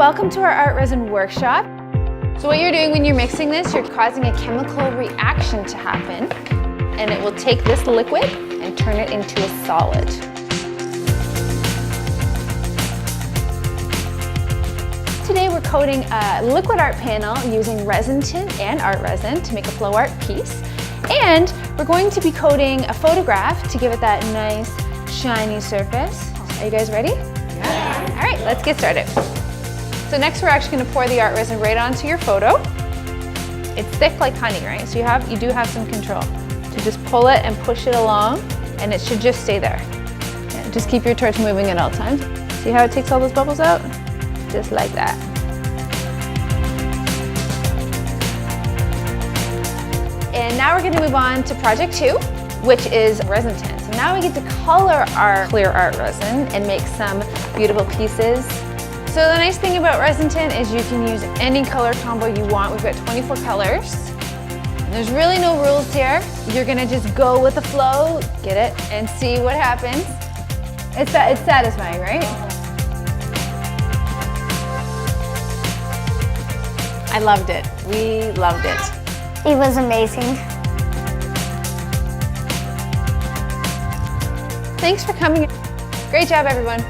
welcome to our ArtResin workshop. So what you're doing when you're mixing this, you're causing a chemical reaction to happen, and it will take this liquid and turn it into a solid. Today we're coating a liquid art panel using ResinTint and ArtResin to make a flow art piece. And we're going to be coating a photograph to give it that nice shiny surface. Are you guys ready? Yeah. All right, let's get started. So next we're actually going to pour the ArtResin right onto your photo. It's thick like honey, right? So you do have some control. So just pull it and push it along, and it should just stay there. Yeah, just keep your torch moving at all times. See how it takes all those bubbles out? Just like that. And now we're going to move on to project 2, which is ResinTint. So now we get to color our clear art resin and make some beautiful pieces. So the nice thing about ResinTint is you can use any color combo you want. We've got 24 colors. And there's really no rules here. You're going to just go with the flow, get it, and see what happens. It's satisfying, right? I loved it. We loved it. It was amazing. Thanks for coming. Great job, everyone.